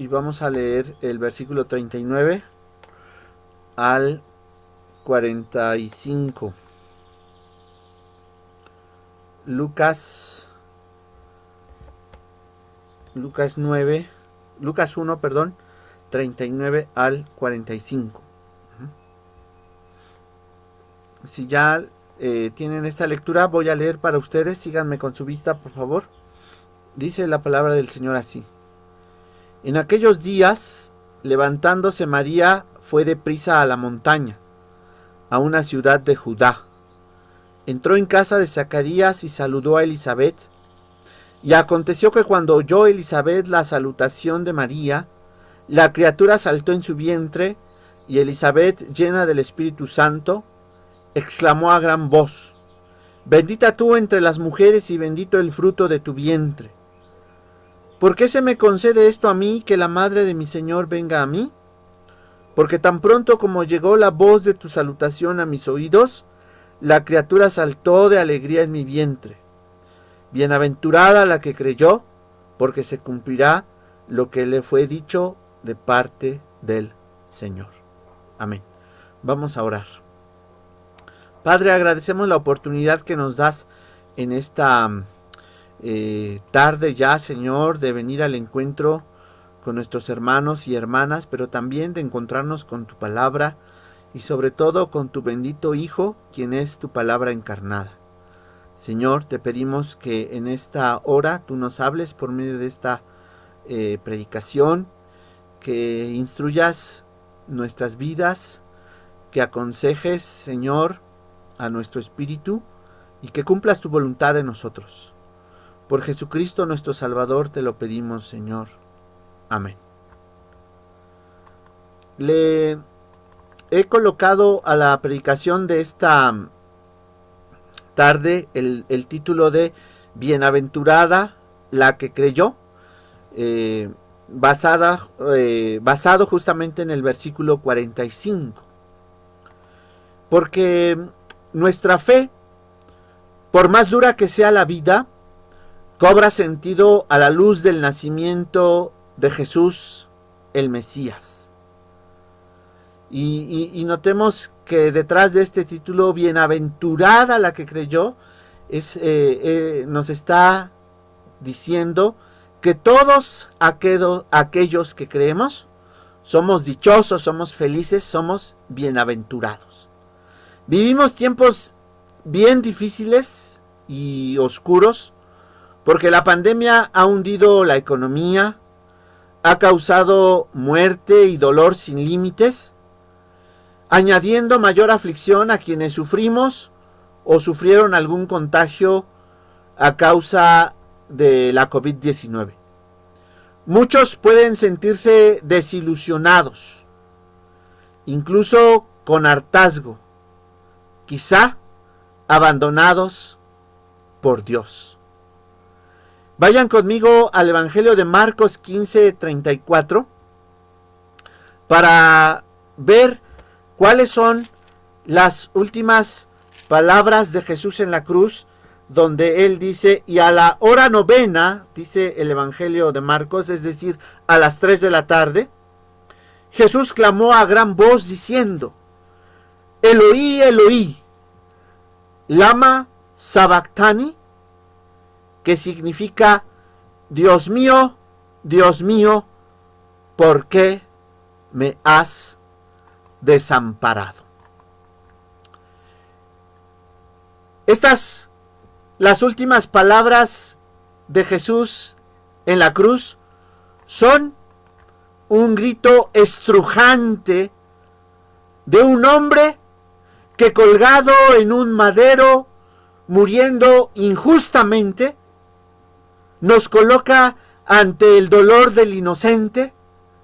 y vamos a leer el versículo 39 al 45. Lucas 1, 39 al 45. Si ya tienen esta lectura, voy a leer para ustedes. Síganme con su vista, por favor. Dice la palabra del Señor así: En aquellos días, levantándose María, fue deprisa a la montaña, a una ciudad de Judá. Entró en casa de Zacarías y saludó a Elizabeth. Y aconteció que cuando oyó Elizabeth la salutación de María, la criatura saltó en su vientre, y Elizabeth, llena del Espíritu Santo, exclamó a gran voz: Bendita tú entre las mujeres y bendito el fruto de tu vientre. ¿Por qué se me concede esto a mí, que la madre de mi Señor venga a mí? Porque tan pronto como llegó la voz de tu salutación a mis oídos, la criatura saltó de alegría en mi vientre. Bienaventurada la que creyó, porque se cumplirá lo que le fue dicho de parte del Señor. Amén. Vamos a orar. Padre, agradecemos la oportunidad que nos das en esta tarde ya, Señor, de venir al encuentro con nuestros hermanos y hermanas, pero también de encontrarnos con tu palabra y sobre todo con tu bendito Hijo, quien es tu palabra encarnada. Señor, te pedimos que en esta hora tú nos hables por medio de esta predicación, que instruyas nuestras vidas, que aconsejes, Señor, a nuestro espíritu y que cumplas tu voluntad en nosotros. Por Jesucristo nuestro Salvador te lo pedimos, Señor. Amén. Le he colocado a la predicación de esta tarde el título de Bienaventurada la que creyó, basado justamente en el versículo 45. Porque nuestra fe, por más dura que sea la vida, cobra sentido a la luz del nacimiento de Jesús, el Mesías. Y notemos que detrás de este título, Bienaventurada la que creyó, nos está diciendo que todos aquellos que creemos somos dichosos, somos felices, somos bienaventurados. Vivimos tiempos bien difíciles y oscuros porque la pandemia ha hundido la economía, ha causado muerte y dolor sin límites, añadiendo mayor aflicción a quienes sufrimos o sufrieron algún contagio a causa de la COVID-19. Muchos pueden sentirse desilusionados, incluso con hartazgo, quizá abandonados por Dios. Vayan conmigo al Evangelio de Marcos 15:34 para ver cuáles son las últimas palabras de Jesús en la cruz, donde él dice: y a la hora novena, dice el Evangelio de Marcos, es decir, a las 3 de la tarde, Jesús clamó a gran voz diciendo: Eloí, Eloí, lama sabactani, que significa: Dios mío, ¿por qué me has desamparado? Estas, las últimas palabras de Jesús en la cruz, son un grito estrujante de un hombre que, colgado en un madero, muriendo injustamente, nos coloca ante el dolor del inocente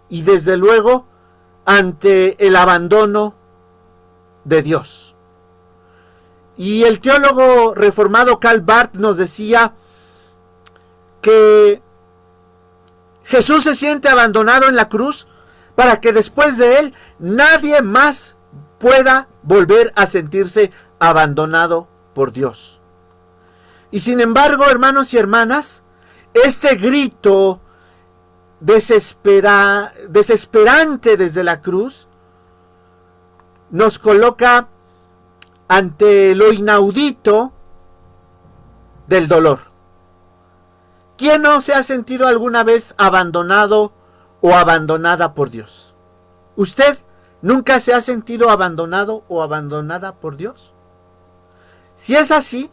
y desde luego ante el abandono de Dios. Y el teólogo reformado Karl Barth nos decía que Jesús se siente abandonado en la cruz para que después de él nadie más pueda volver a sentirse abandonado por Dios. Y sin embargo, hermanos y hermanas, este grito desesperante desde la cruz, nos coloca ante lo inaudito del dolor. ¿Quién no se ha sentido alguna vez abandonado o abandonada por Dios? ¿Usted nunca se ha sentido abandonado o abandonada por Dios? Si es así,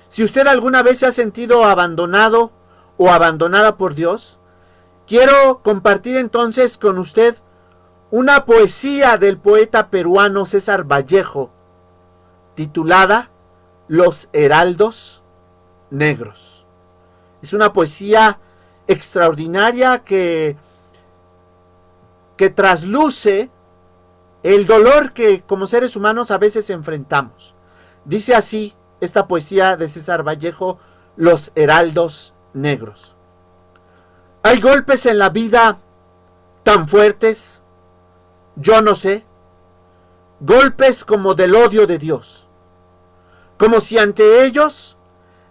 si usted alguna vez se ha sentido abandonado o abandonada por Dios, quiero compartir entonces con usted una poesía del poeta peruano César Vallejo, titulada Los Heraldos Negros. Es una poesía extraordinaria que trasluce el dolor que como seres humanos a veces enfrentamos. Dice así esta poesía de César Vallejo, Los Heraldos Negros. Hay golpes en la vida tan fuertes, yo no sé, golpes como del odio de Dios, como si ante ellos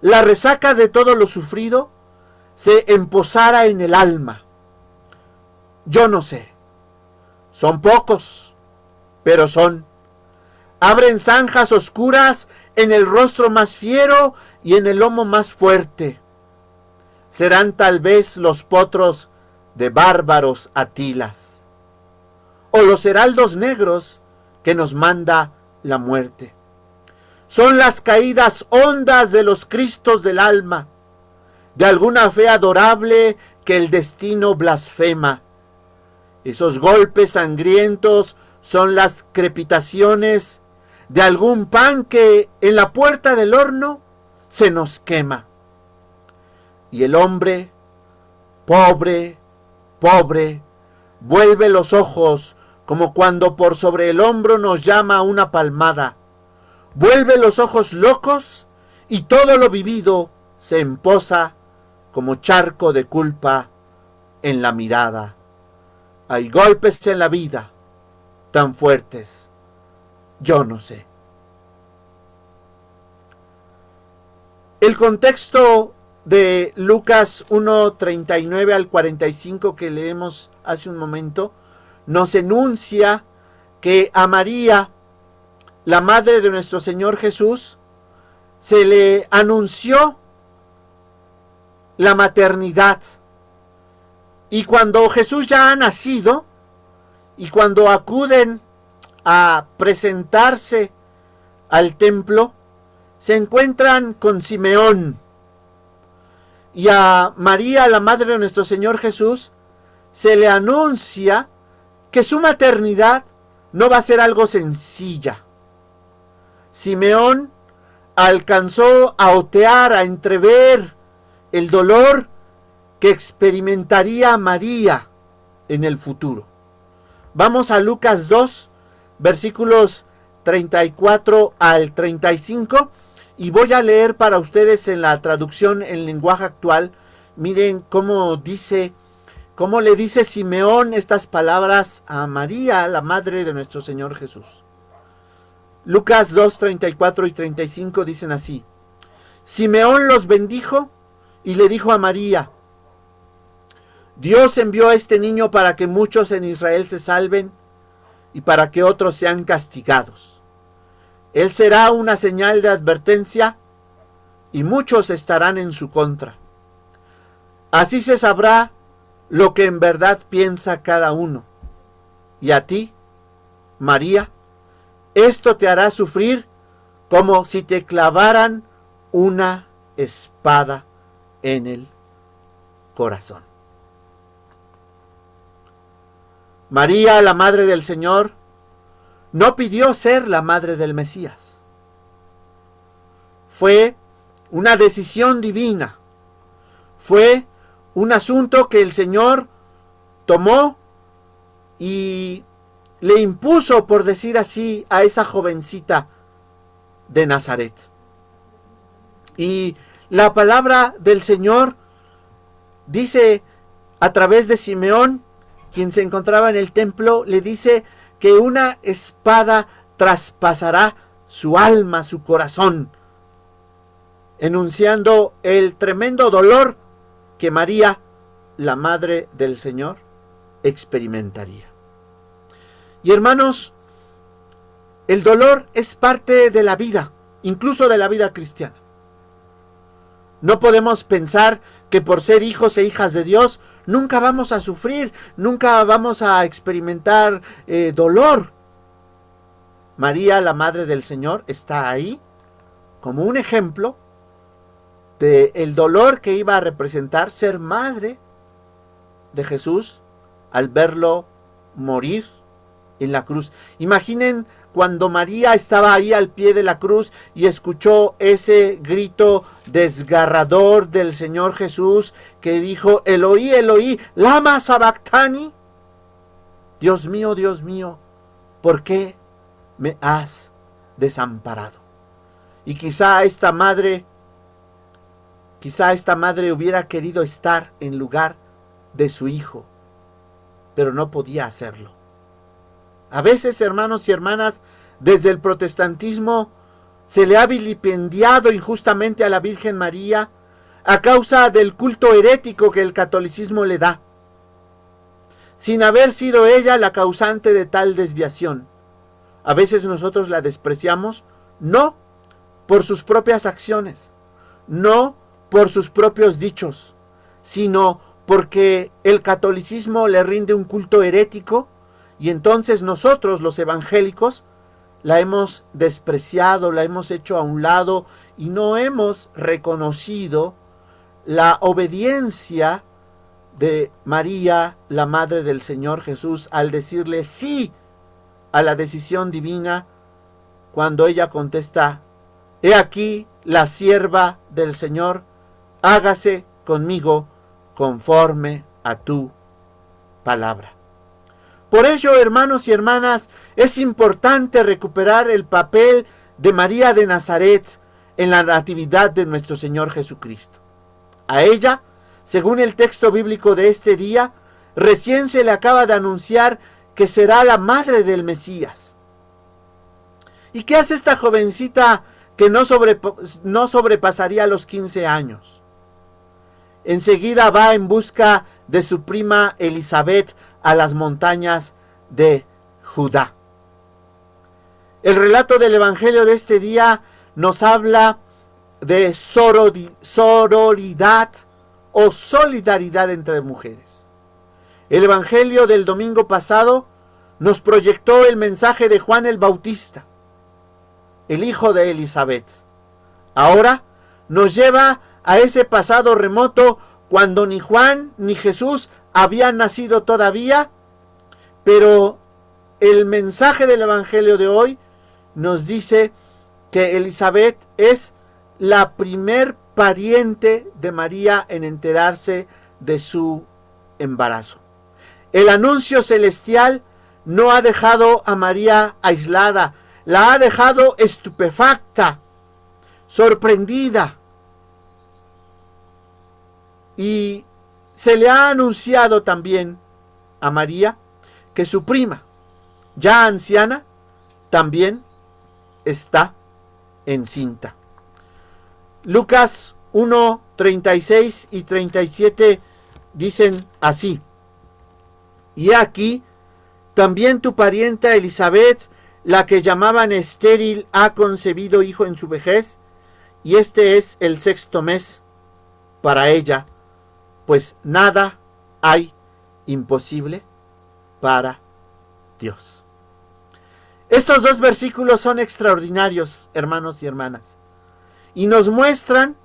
la resaca de todo lo sufrido se emposara en el alma. Yo no sé, son pocos, pero son. Abren zanjas oscuras en el rostro más fiero y en el lomo más fuerte. Serán tal vez los potros de bárbaros Atilas, o los heraldos negros que nos manda la muerte. Son las caídas hondas de los Cristos del alma, de alguna fe adorable que el destino blasfema. Esos golpes sangrientos son las crepitaciones de algún pan que en la puerta del horno se nos quema. Y el hombre, pobre, pobre, vuelve los ojos como cuando por sobre el hombro nos llama una palmada. Vuelve los ojos locos y todo lo vivido se emposa como charco de culpa en la mirada. Hay golpes en la vida tan fuertes, yo no sé. El contexto de Lucas 1:39 al 45 que leemos hace un momento nos enuncia que a María, la madre de nuestro Señor Jesús, se le anunció la maternidad. Y cuando Jesús ya ha nacido, y cuando acuden a presentarse al templo, se encuentran con Simeón. Y a María, la madre de nuestro Señor Jesús, se le anuncia que su maternidad no va a ser algo sencilla. Simeón alcanzó a otear, a entrever el dolor que experimentaría María en el futuro. Vamos a Lucas 2, versículos 34 al 35, y voy a leer para ustedes en la traducción en lenguaje actual. Miren cómo le dice Simeón estas palabras a María, la madre de nuestro Señor Jesús. Lucas 2, 34 y 35 dicen así: Simeón los bendijo y le dijo a María: Dios envió a este niño para que muchos en Israel se salven y para que otros sean castigados. Él será una señal de advertencia y muchos estarán en su contra. Así se sabrá lo que en verdad piensa cada uno. Y a ti, María, esto te hará sufrir como si te clavaran una espada en el corazón. María, la madre del Señor, no pidió ser la madre del Mesías. Fue una decisión divina. Fue un asunto que el Señor tomó y le impuso, por decir así, a esa jovencita de Nazaret. Y la palabra del Señor dice a través de Simeón, quien se encontraba en el templo, le dice que una espada traspasará su alma, su corazón, enunciando el tremendo dolor que María la madre del Señor, experimentaría. Y hermanos, el dolor es parte de la vida, incluso de la vida cristiana. No podemos pensar que por ser hijos e hijas de Dios nunca vamos a sufrir, nunca vamos a experimentar dolor. María, la madre del Señor, está ahí como un ejemplo del dolor que iba a representar ser madre de Jesús al verlo morir en la cruz. Imaginen cuando María estaba ahí al pie de la cruz y escuchó ese grito desgarrador del Señor Jesús que dijo: Eloí, Eloí, lama sabactani. Dios mío, ¿por qué me has desamparado? Y quizá esta madre hubiera querido estar en lugar de su hijo, pero no podía hacerlo. A veces, hermanos y hermanas, desde el protestantismo se le ha vilipendiado injustamente a la Virgen María a causa del culto herético que el catolicismo le da, sin haber sido ella la causante de tal desviación. A veces nosotros la despreciamos, no por sus propias acciones, no por sus propios dichos, sino porque el catolicismo le rinde un culto herético. Y entonces nosotros, los evangélicos, la hemos despreciado, la hemos hecho a un lado y no hemos reconocido la obediencia de María, la madre del Señor Jesús, al decirle sí a la decisión divina, cuando ella contesta: he aquí la sierva del Señor, hágase conmigo conforme a tu palabra. Por ello, hermanos y hermanas, es importante recuperar el papel de María de Nazaret en la natividad de nuestro Señor Jesucristo. A ella, según el texto bíblico de este día, recién se le acaba de anunciar que será la madre del Mesías. ¿Y qué hace esta jovencita que no sobrepasaría los 15 años? Enseguida va en busca de su prima Elizabeth a las montañas de Judá. El relato del Evangelio de este día nos habla de sororidad o solidaridad entre mujeres. El Evangelio del domingo pasado nos proyectó el mensaje de Juan el Bautista, el hijo de Elizabeth. Ahora nos lleva a ese pasado remoto cuando ni Juan ni Jesús habían nacido todavía, pero el mensaje del Evangelio de hoy nos dice que Elizabeth es la primer pariente de María en enterarse de su embarazo. El anuncio celestial no ha dejado a María aislada, la ha dejado estupefacta, sorprendida. Y se le ha anunciado también a María que su prima, ya anciana, también está encinta. Lucas 1, 36 y 37 dicen así: y aquí también tu parienta Elizabeth, la que llamaban estéril, ha concebido hijo en su vejez, y este es el 6º mes para ella, pues nada hay imposible para Dios. Estos dos versículos son extraordinarios, hermanos y hermanas, y nos muestran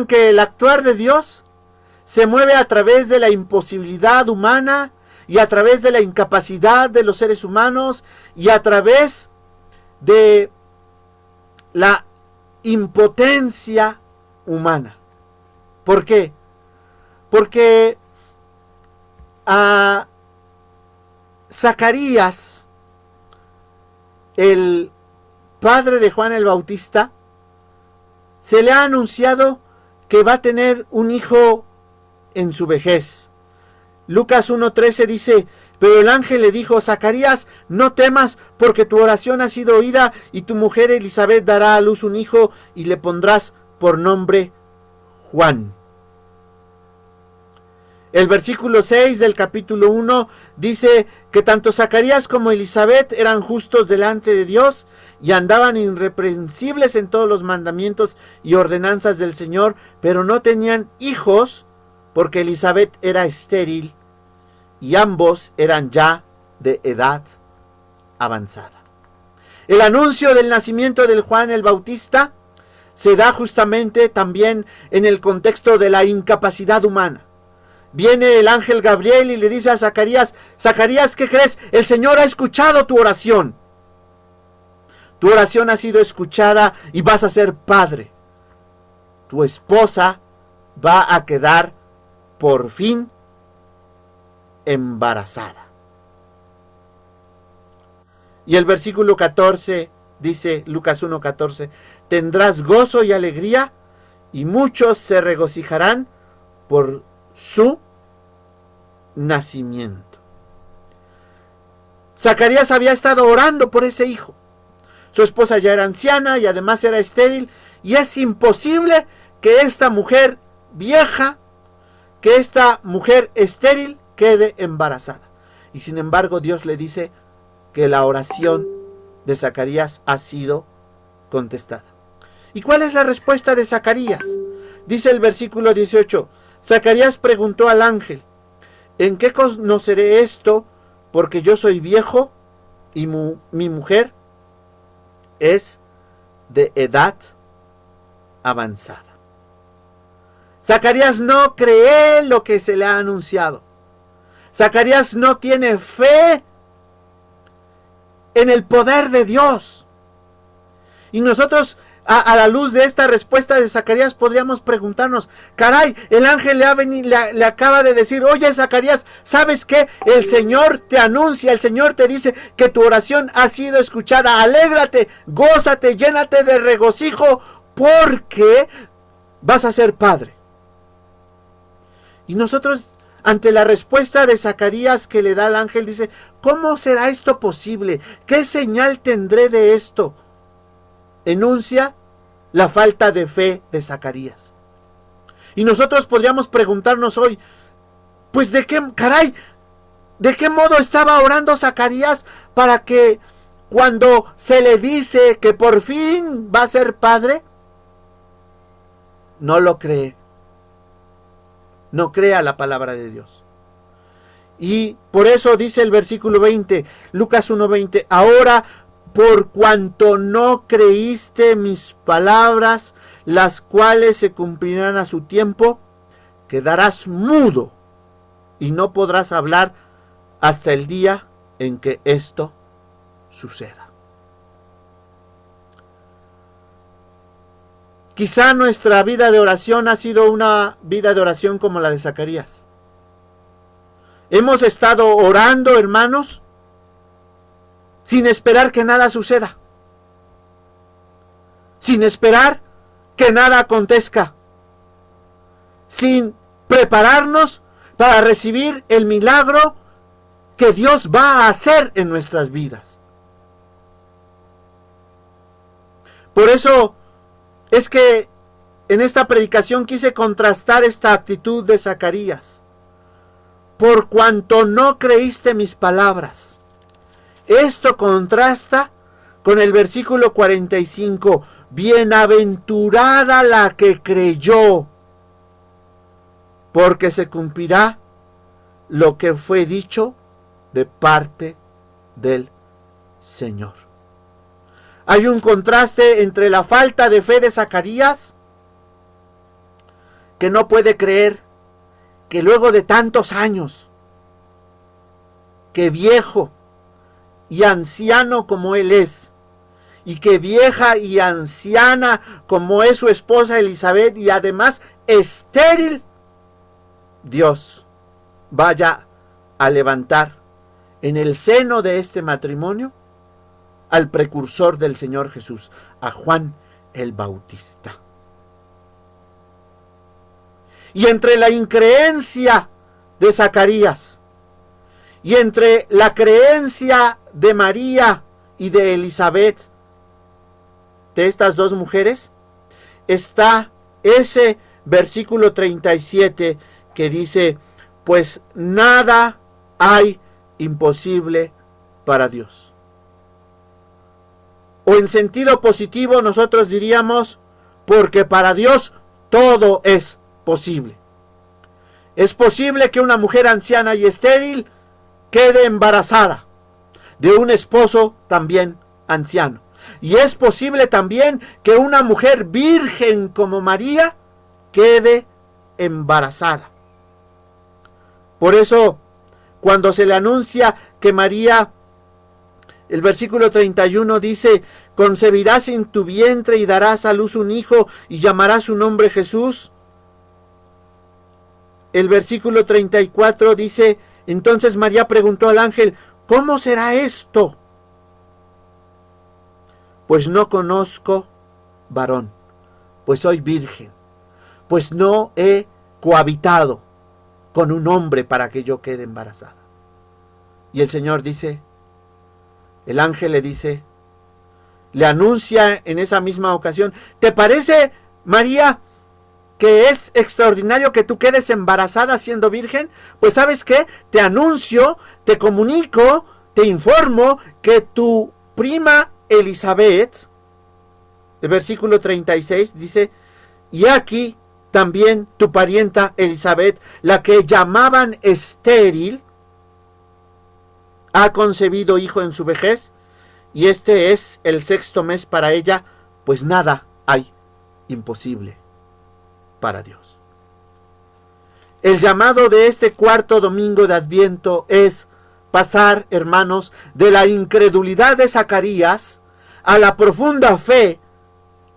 que el actuar de Dios se mueve a través de la imposibilidad humana y a través de la incapacidad de los seres humanos y a través de la impotencia humana. ¿Por qué? Porque a Zacarías, el padre de Juan el Bautista, se le ha anunciado que va a tener un hijo en su vejez. Lucas 1:13 dice: pero el ángel le dijo: Zacarías, no temas, porque tu oración ha sido oída, y tu mujer Elizabeth dará a luz un hijo, y le pondrás por nombre Juan. El versículo 6 del capítulo 1 dice que tanto Zacarías como Elisabet eran justos delante de Dios y andaban irreprensibles en todos los mandamientos y ordenanzas del Señor, pero no tenían hijos porque Elisabet era estéril y ambos eran ya de edad avanzada. El anuncio del nacimiento del Juan el Bautista se da justamente también en el contexto de la incapacidad humana. Viene el ángel Gabriel y le dice a Zacarías: Zacarías, ¿qué crees? El Señor ha escuchado tu oración. Tu oración ha sido escuchada y vas a ser padre. Tu esposa va a quedar por fin embarazada. Y el versículo 14 dice, Lucas 1:14, tendrás gozo y alegría y muchos se regocijarán por su nacimiento. Zacarías había estado orando por ese hijo. Su esposa ya era anciana y además era estéril, y es imposible que esta mujer vieja, que esta mujer estéril quede embarazada. Y sin embargo Dios le dice que la oración de Zacarías ha sido contestada. ¿Y cuál es la respuesta de Zacarías? Dice el versículo 18, Zacarías preguntó al ángel: ¿en qué conoceré esto? Porque yo soy viejo y mi mujer es de edad avanzada. Zacarías no cree lo que se le ha anunciado. Zacarías no tiene fe en el poder de Dios. Y nosotros, a la luz de esta respuesta de Zacarías, podríamos preguntarnos: caray, el ángel le acaba de decir: oye, Zacarías, ¿sabes qué? El Señor te anuncia, el Señor te dice que tu oración ha sido escuchada. Alégrate, gózate, llénate de regocijo, porque vas a ser padre. Y nosotros, ante la respuesta de Zacarías que le da el ángel, dice: ¿cómo será esto posible? ¿Qué señal tendré de esto? Enuncia la falta de fe de Zacarías. Y nosotros podríamos preguntarnos hoy: pues de qué modo estaba orando Zacarías para que cuando se le dice que por fin va a ser padre, no lo cree. No crea la palabra de Dios. Y por eso dice el versículo 20, Lucas 1:20, ahora, por cuanto no creíste mis palabras, las cuales se cumplirán a su tiempo, quedarás mudo y no podrás hablar hasta el día en que esto suceda. Quizá nuestra vida de oración ha sido una vida de oración como la de Zacarías. Hemos estado orando, hermanos, sin esperar que nada suceda, sin esperar que nada acontezca, sin prepararnos para recibir el milagro que Dios va a hacer en nuestras vidas. Por eso es que en esta predicación quise contrastar esta actitud de Zacarías. Por cuanto no creíste mis palabras. Esto contrasta con el versículo 45. Bienaventurada la que creyó, porque se cumplirá lo que fue dicho de parte del Señor. Hay un contraste entre la falta de fe de Zacarías, que no puede creer que luego de tantos años, que viejo y anciano como él es, y que vieja y anciana como es su esposa Elisabet, y además estéril, Dios vaya a levantar en el seno de este matrimonio al precursor del Señor Jesús, a Juan el Bautista. Y entre la increencia de Zacarías y entre la creencia de María y de Elisabet, de estas dos mujeres, está ese versículo 37 que dice: pues nada hay imposible para Dios. O en sentido positivo nosotros diríamos, porque para Dios todo es posible. Es posible que una mujer anciana y estéril quede embarazada de un esposo también anciano. Y es posible también que una mujer virgen como María quede embarazada. Por eso, cuando se le anuncia que María, el versículo 31 dice, concebirás en tu vientre y darás a luz un hijo y llamarás su nombre Jesús. El versículo 34 dice, entonces María preguntó al ángel, ¿cómo será esto? Pues no conozco varón, pues soy virgen, pues no he cohabitado con un hombre para que yo quede embarazada. Y el Señor dice, el ángel le dice, le anuncia en esa misma ocasión, ¿te parece, María, que es extraordinario que tú quedes embarazada siendo virgen? Pues ¿sabes qué? Te anuncio, te comunico, te informo que tu prima Elizabeth, el versículo 36 dice, y aquí también tu parienta Elizabeth, la que llamaban estéril, ha concebido hijo en su vejez, y este es el 6º mes para ella, pues nada hay imposible para Dios. El llamado de este 4º domingo de Adviento es pasar, hermanos, de la incredulidad de Zacarías a la profunda fe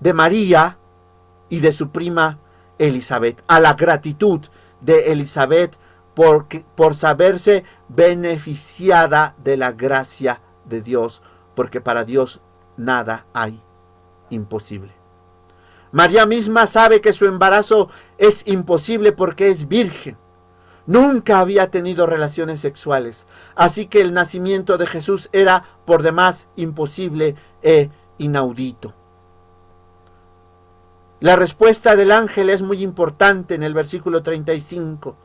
de María y de su prima Elizabeth, a la gratitud de Elizabeth por saberse beneficiada de la gracia de Dios, porque para Dios nada hay imposible. María misma sabe que su embarazo es imposible porque es virgen. Nunca había tenido relaciones sexuales, así que el nacimiento de Jesús era por demás imposible e inaudito. La respuesta del ángel es muy importante en el versículo 35.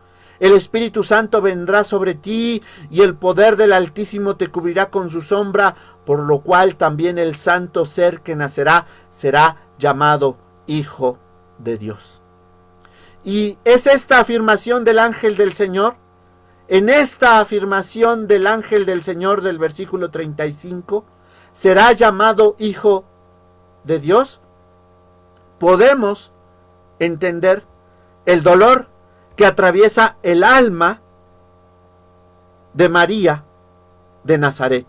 El Espíritu Santo vendrá sobre ti y el poder del Altísimo te cubrirá con su sombra, por lo cual también el santo ser que nacerá será llamado Hijo de Dios. Y es esta afirmación del ángel del Señor, en esta afirmación del ángel del Señor del versículo 35, será llamado Hijo de Dios, podemos entender el dolor que atraviesa el alma de María de Nazaret,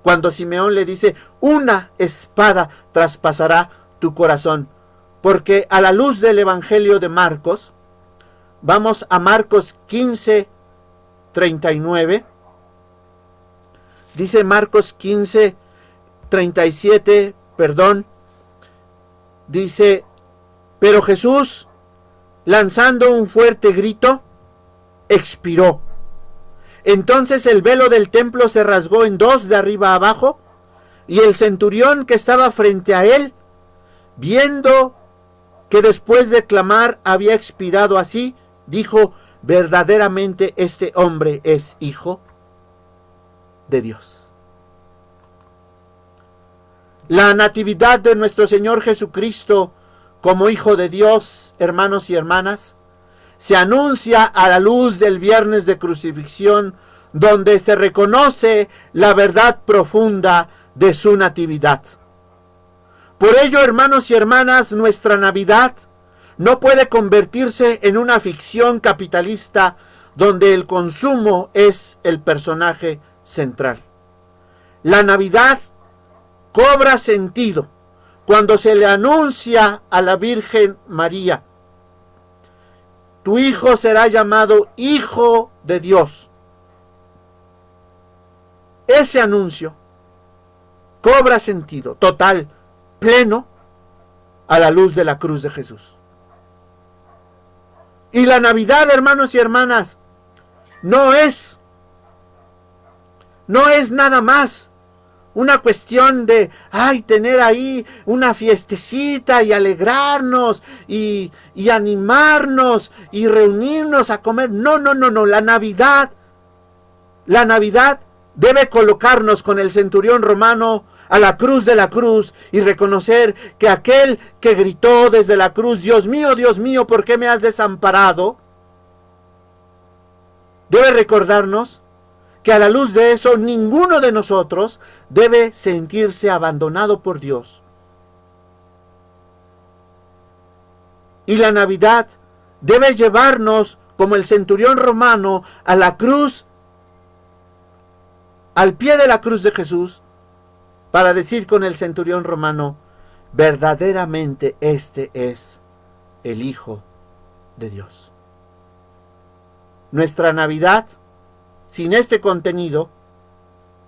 cuando Simeón le dice, una espada traspasará tu corazón. Porque a la luz del Evangelio de Marcos, vamos a Marcos 15, 39, dice Marcos 15, 37, dice, pero Jesús, lanzando un fuerte grito, expiró. Entonces el velo del templo se rasgó en dos de arriba a abajo, y el centurión que estaba frente a él, viendo que después de clamar había expirado así, dijo, verdaderamente este hombre es hijo de Dios. La natividad de nuestro Señor Jesucristo como Hijo de Dios, hermanos y hermanas, se anuncia a la luz del viernes de crucifixión, donde se reconoce la verdad profunda de su natividad. Por ello, hermanos y hermanas, nuestra Navidad no puede convertirse en una ficción capitalista donde el consumo es el personaje central. La Navidad cobra sentido cuando se le anuncia a la Virgen María, tu hijo será llamado Hijo de Dios. Ese anuncio cobra sentido total, pleno, a la luz de la cruz de Jesús. Y la Navidad, hermanos y hermanas, no es nada más una cuestión de, tener ahí una fiestecita y alegrarnos y animarnos y reunirnos a comer. No. La Navidad debe colocarnos con el centurión romano a la cruz de la cruz y reconocer que aquel que gritó desde la cruz, Dios mío, ¿por qué me has desamparado? Debe recordarnos que a la luz de eso ninguno de nosotros debe sentirse abandonado por Dios. Y la Navidad debe llevarnos, como el centurión romano, a la cruz, al pie de la cruz de Jesús, para decir con el centurión romano, verdaderamente este es el Hijo de Dios. Nuestra Navidad, sin este contenido,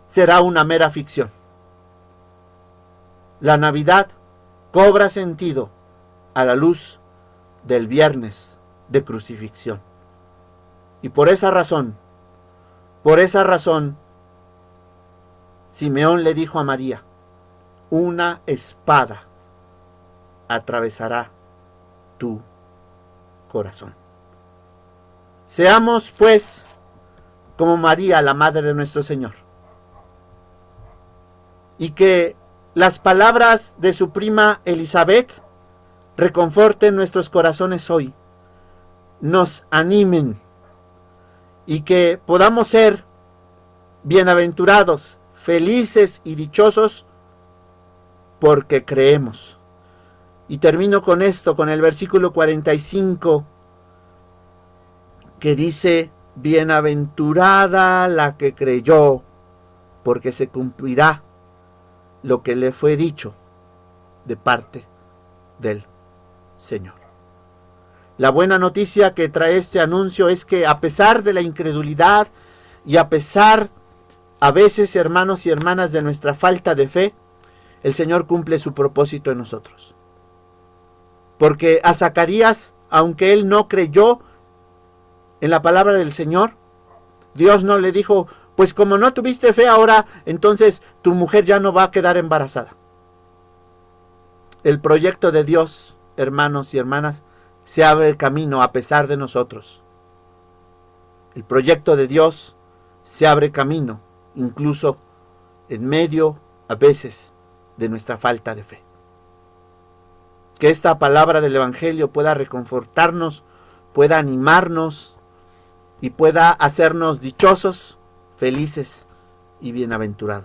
será una mera ficción. La Navidad cobra sentido a la luz del viernes de crucifixión. Y por esa razón, Simeón le dijo a María, una espada atravesará tu corazón. Seamos, pues, como María, la madre de nuestro Señor. Y que las palabras de su prima Elizabeth reconforten nuestros corazones hoy, nos animen y que podamos ser bienaventurados, felices y dichosos porque creemos. Y termino con esto, con el versículo 45, que dice, bienaventurada la que creyó, porque se cumplirá lo que le fue dicho de parte del Señor. La buena noticia que trae este anuncio es que a pesar de la incredulidad y a pesar, a veces, hermanos y hermanas, de nuestra falta de fe, el Señor cumple su propósito en nosotros. Porque a Zacarías, aunque él no creyó en la palabra del Señor, Dios no le dijo, pues como no tuviste fe ahora, entonces tu mujer ya no va a quedar embarazada. El proyecto de Dios, hermanos y hermanas, se abre el camino a pesar de nosotros. El proyecto de Dios se abre camino, incluso en medio, a veces, de nuestra falta de fe. Que esta palabra del Evangelio pueda reconfortarnos, pueda animarnos y pueda hacernos dichosos, felices y bienaventurados.